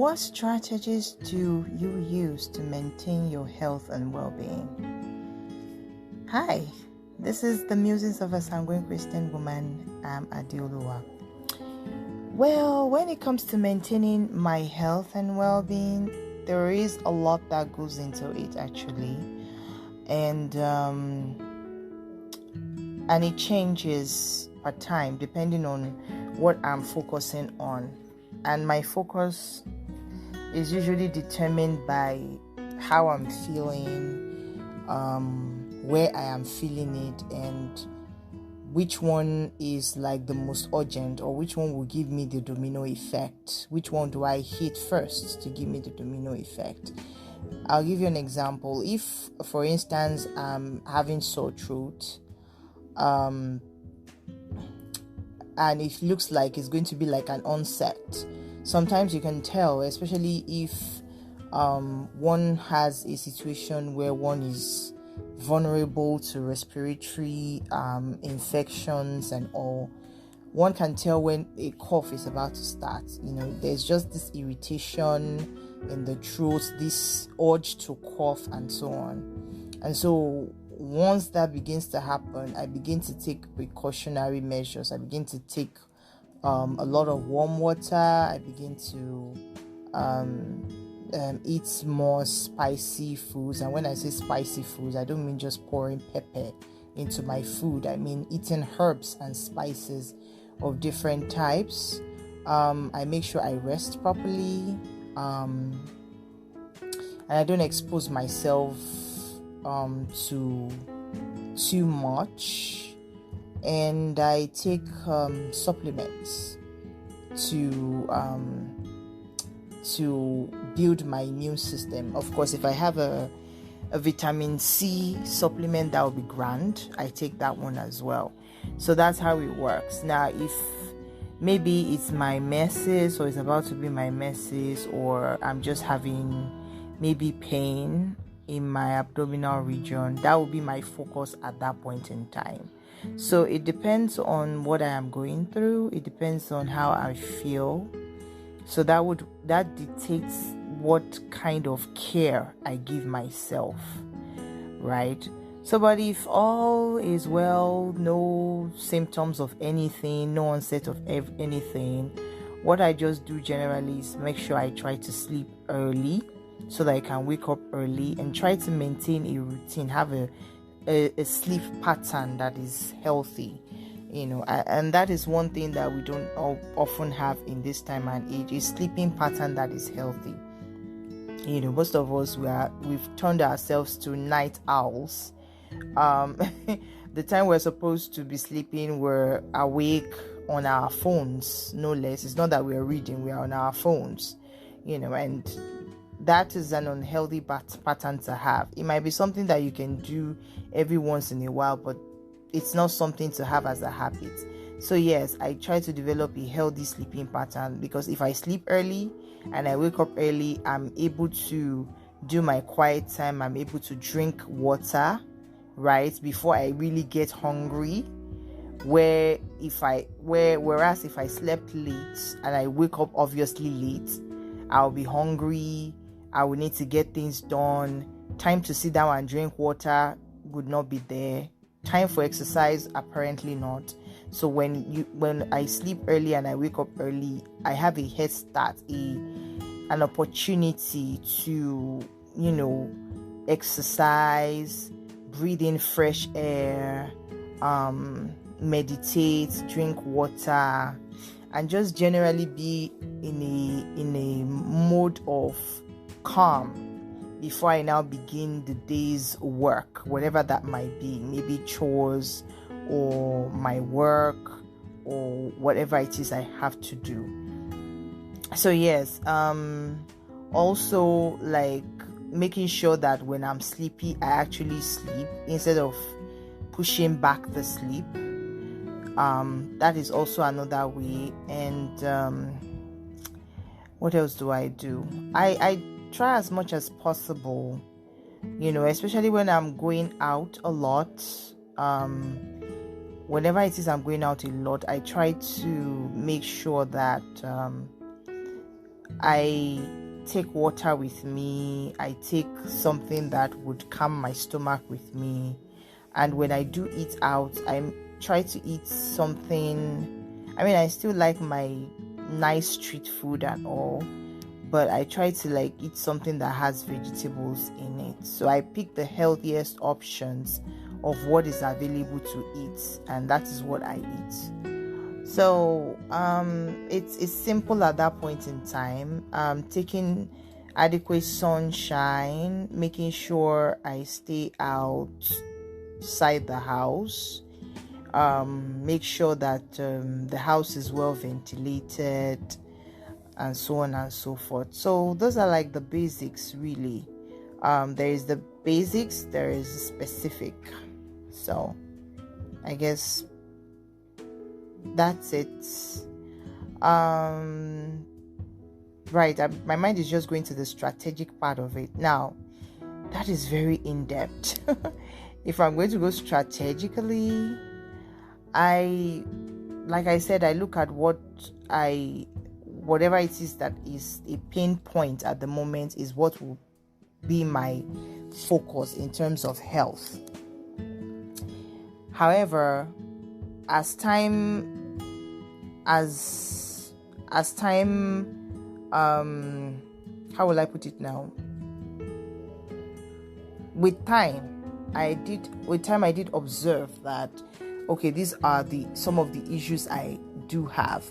What strategies do you use to maintain your health and well-being? Hi, this is the Musings of a Sanguine Christian Woman. I'm Adeoluwa. Well, when it comes to maintaining my health and well-being, there is a lot that goes into it actually, and it changes per time depending on what I'm focusing on. And my focus is usually determined by how I'm feeling, where I am feeling it, and which one is like the most urgent, or which one will give me the domino effect. Which one do I hit first to give me the domino effect? I'll give you an example. If, for instance, I'm having sore throat, and it looks like it's going to be like an onset, sometimes you can tell, especially if one has a situation where one is vulnerable to respiratory infections and all. One can tell when a cough is about to start. There's just this irritation in the throat, this urge to cough, and so on. And so once that begins to happen, I begin to take precautionary measures. I begin to take a lot of warm water. I begin to eat more spicy foods. And when I say spicy foods, I don't mean just pouring pepper into my food. I mean eating herbs and spices of different types. I make sure I rest properly, and I don't expose myself to too much. And I take supplements to build my immune system. Of course, if I have a vitamin C supplement, that would be grand. I take that one as well. So that's how it works. Now, if maybe it's my menses, or it's about to be my menses, or I'm just having maybe pain in my abdominal region, that will be my focus at that point in time. So it depends on what I am going through. It depends on how I feel. So that dictates what kind of care I give myself, right? So, but if all is well, no symptoms of anything, no onset of anything, what I just do generally is make sure I try to sleep early so that I can wake up early, and try to maintain a routine, have a sleep pattern that is healthy. And that is one thing that we don't often have in this time and age, is sleeping pattern that is healthy. Most of us, we've turned ourselves to night owls. The time we're supposed to be sleeping, we're awake on our phones, no less. It's not that we're reading, we're on our phones, and that is an unhealthy pattern to have. It might be something that you can do every once in a while, but it's not something to have as a habit. So yes, I try to develop a healthy sleeping pattern, because if I sleep early and I wake up early, I'm able to do my quiet time. I'm able to drink water, right, before I really get hungry. Whereas if I slept late and I wake up obviously late, I'll be hungry. I will need to get things done. Time to sit down and drink water would not be there. Time for exercise, apparently not. So when I sleep early and I wake up early, I have a head start, an opportunity to, exercise, breathe in fresh air, meditate, drink water, and just generally be in a mode of calm before I now begin the day's work, whatever that might be, maybe chores or my work or whatever it is I have to do. So yes, also like making sure that when I'm sleepy, I actually sleep instead of pushing back the sleep. That is also another way. And what else do I do? I try as much as possible, especially when I'm going out a lot. Whenever it is I'm going out a lot, I try to make sure that I take water with me. I take something that would calm my stomach with me. And when I do eat out, I try to eat something. I mean, I still like my nice street food and all, but I try to like eat something that has vegetables in it. So I pick the healthiest options of what is available to eat, and that is what I eat. So it's simple at that point in time. Taking adequate sunshine, making sure I stay outside the house, make sure that the house is well ventilated, and so on and so forth. So those are like the basics, really. There is the basics, there is specific. So I guess that's it. Right, my mind is just going to the strategic part of it now. That is very in-depth. If I'm going to go strategically, like I said, I look at whatever it is that is a pain point at the moment is what will be my focus in terms of health. However, as time how will I put it now? With time I did observe that, okay, these are some of the issues I do have.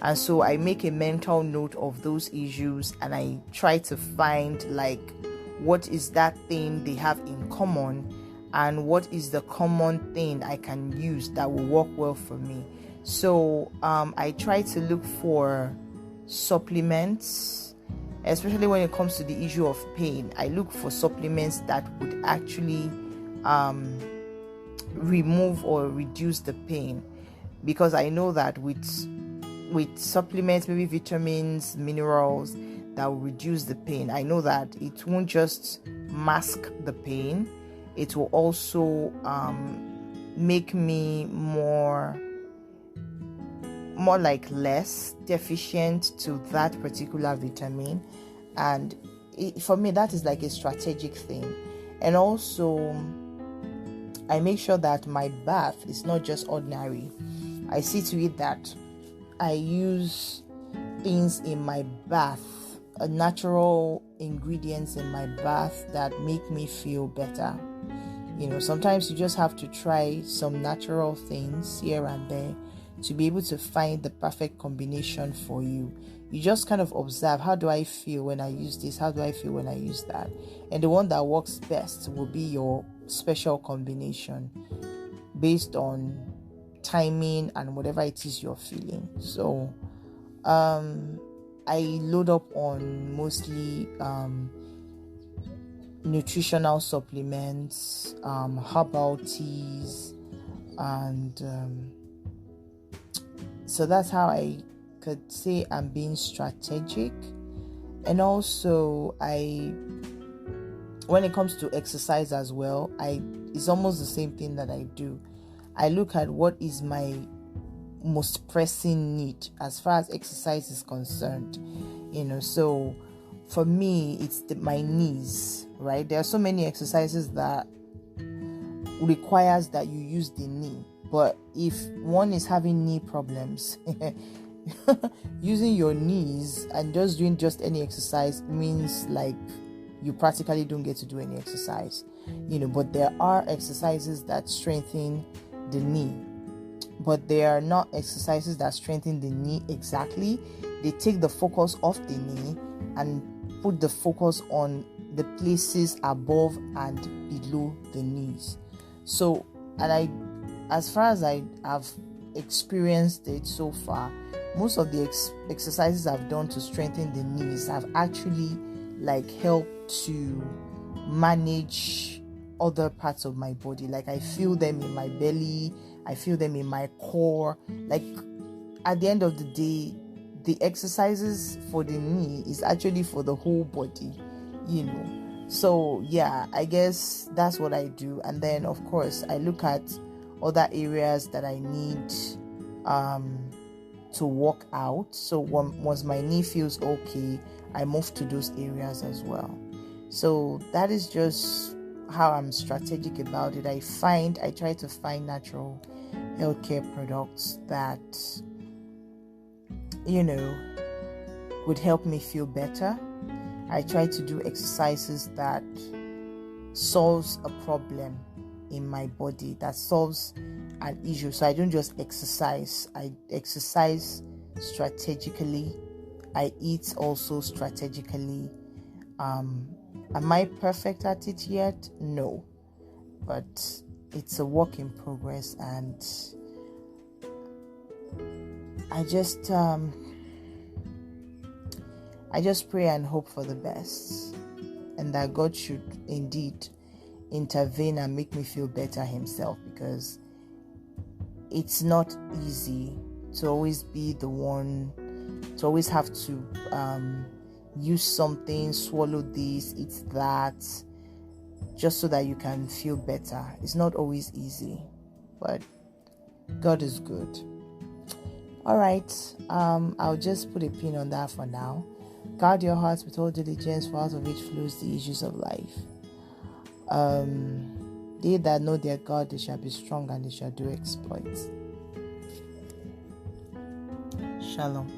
And so I make a mental note of those issues, and I try to find like what is that thing they have in common, and what is the common thing I can use that will work well for me. So I try to look for supplements, especially when it comes to the issue of pain. I look for supplements that would actually remove or reduce the pain, because I know that with supplements, maybe vitamins, minerals, that will reduce the pain, I know that it won't just mask the pain, it will also make me more like less deficient to that particular vitamin. And for me, that is like a strategic thing. And also I make sure that my bath is not just ordinary. I see to it that I use things in my bath, natural ingredients in my bath that make me feel better. Sometimes you just have to try some natural things here and there to be able to find the perfect combination for you. You just kind of observe, how do I feel when I use this? How do I feel when I use that? And the one that works best will be your special combination based on timing and whatever it is you're feeling. So I load up on mostly nutritional supplements, herbal teas, and so that's how I could say I'm being strategic. And also when it comes to exercise as well, it's almost the same thing that I do. I look at what is my most pressing need as far as exercise is concerned. So for me, it's my knees, right? There are so many exercises that requires that you use the knee. But if one is having knee problems, using your knees and just doing just any exercise means like you practically don't get to do any exercise. But there are exercises that strengthen the knee. But they are not exercises that strengthen the knee exactly. They take the focus off the knee and put the focus on the places above and below the knees. So, as far as I have experienced it so far, most of the exercises I've done to strengthen the knees have actually like helped to manage other parts of my body. Like I feel them in my belly, I feel them in my core. Like at the end of the day, the exercises for the knee is actually for the whole body, So yeah, I guess that's what I do. And then of course I look at other areas that I need to work out. So once my knee feels okay, I move to those areas as well. So that is just how I'm strategic about it. I try to find natural healthcare products that, would help me feel better. I try to do exercises that solves a problem in my body, that solves an issue. So I don't just exercise. I exercise strategically. I eat also strategically. Am I perfect at it yet? No. But it's a work in progress, and I just pray and hope for the best, and that God should indeed intervene and make me feel better himself, because it's not easy to always be the one, to always have to use something, swallow this, eat that, just so that you can feel better. It's not always easy, but God is good. All right, I'll just put a pin on that for now. Guard your hearts with all diligence, for out of it flows the issues of life. They that know their God, they shall be strong and they shall do exploits. Shalom.